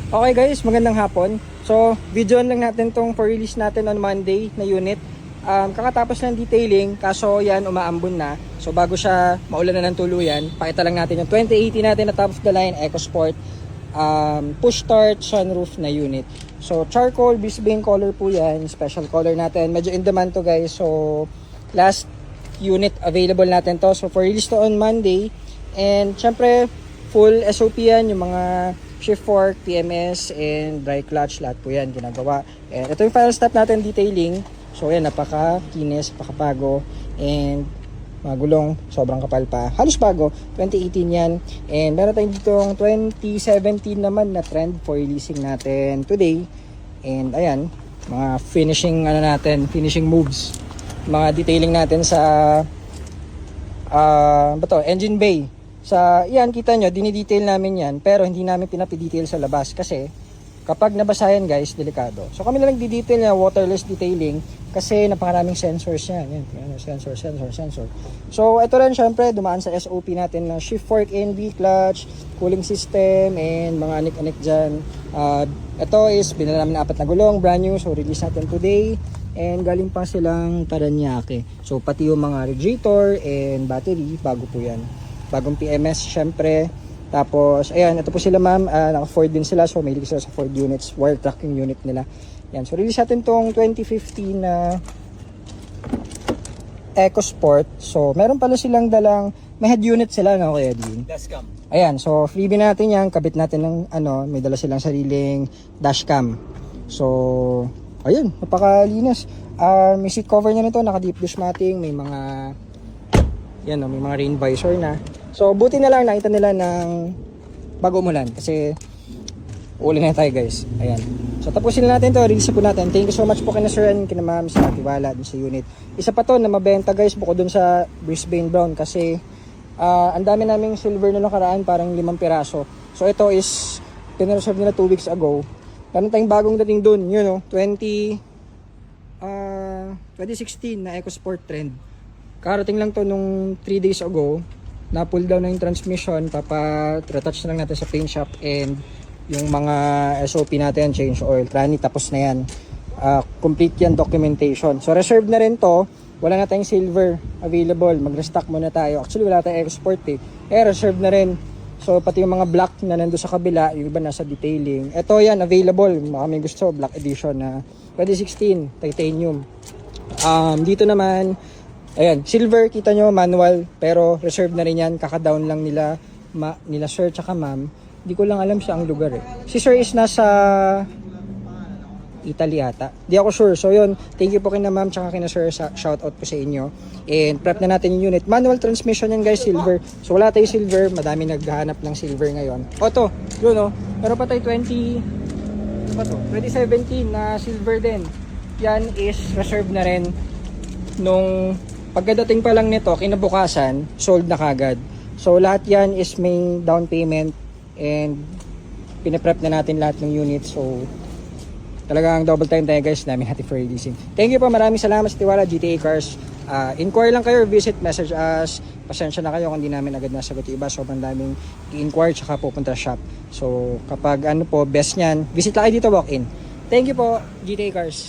Okay guys, magandang hapon. So, videoan lang natin tong for release natin on Monday na unit. Kakatapos ng detailing, kaso yan umaambon na. So, bago siya maulan na ng tuluyan, pakita lang natin yung 2080 natin na top of the line EcoSport push start sunroof na unit. So, charcoal bisbane color po yan, special color natin. Medyo in demand to guys. So, last unit available natin to. So, for release to on Monday. And syempre, full SOP yan, yung mga shift fork, PMS, and dry clutch, lahat po yan ginagawa. And ito yung final step natin, detailing. So yan, napaka-kinis, napaka-bago, and mga gulong, sobrang kapal pa. Halos bago, 2018 yan. And meron tayong ditong 2017 naman na trend for releasing natin today. And ayan, mga finishing finishing moves. Mga detailing natin sa engine bay. Sa yan, kita nyo, dinidetail namin yan, pero hindi namin pinapidetail sa labas kasi kapag nabasa yan guys, delikado. So kami na lang didetail niya, waterless detailing, kasi napakaraming sensors yan. Yan, sensor. So ito rin syempre, dumaan sa SOP natin na shift fork, NV, clutch, cooling system, and mga anik-anik dyan. Ito is, binala namin na 4 na gulong, brand new, so release natin today. And galing pa silang Paranaque. So pati yung mga radiator and battery, bago po yan. Bagong PMS syempre. Tapos ayan, ito po sila ma'am, naka Ford din sila, so may ligis sila sa Ford units, wire tracking unit nila. Yan, so release natin tong 2015 na EcoSport. So meron pala silang dalang, may head unit sila na kaya din. Dashcam. Ayan, so freebie natin yan, kabit natin ng may dala silang sariling dashcam. So ayun, napakalinis. May seat cover niya nito, naka deep dish matting, may mga yan, may mga rain visor na. So, buti na lang nakita nila ng bago umulan kasi uulan na tayo guys. Ayan. So, tapusin na natin to. Release po natin. Thank you so much po kina Sir and kina Ma'am sa tiwala din sa unit. Isa pa to na mabenta guys bukod dun sa Brisbane Brown kasi ang dami naming silver na nakaraan, parang 5 piraso. So, ito is pinreserve nila 2 weeks ago. Meron tayong bagong dating dun. Yun 2016 na EcoSport trend. Karating lang to nung 3 days ago. Na pull down na yung transmission, retouch na lang natin sa paint shop, and yung mga SOP natin, change oil, tranny, tapos na yan. Complete yan documentation. So reserved na rin to, wala na tayong silver available, mag-restock muna tayo. Actually wala tayong export reserved na rin. So pati yung mga black na nando sa kabila, yung iba nasa detailing. Ito yan, available, kami gusto, black edition na 2016, titanium. Dito naman, ayan, silver, kita nyo, manual, pero reserve na rin yan, kaka-down lang nila Sir tsaka ma'am. Hindi ko lang alam siya ang lugar Si Sir is nasa Italy ata. Di ako sure. So yun, thank you po kina ma'am tsaka kina Sir, shout out po sa inyo. And prep na natin yung unit. Manual transmission yan guys, silver. So wala tayo silver, madami naghahanap ng silver ngayon. To, yun meron pa tayo 2017 na silver din. Yan is reserve na rin nung pagkadating pa lang nito, kinabukasan, sold na kagad. So lahat yan is may down payment and pinaprep na natin lahat ng unit. So talagang double time tayo guys, namin natin for releasing. Thank you po, maraming salamat sa tiwala, GTA Cars. Inquire lang kayo, visit, message us. Pasensya na kayo kung hindi namin agad nasagot yung iba. Sobrang daming i-inquire tsaka pupunta shop. So kapag best nyan, visit lang kayo dito, walk in. Thank you po, GTA Cars.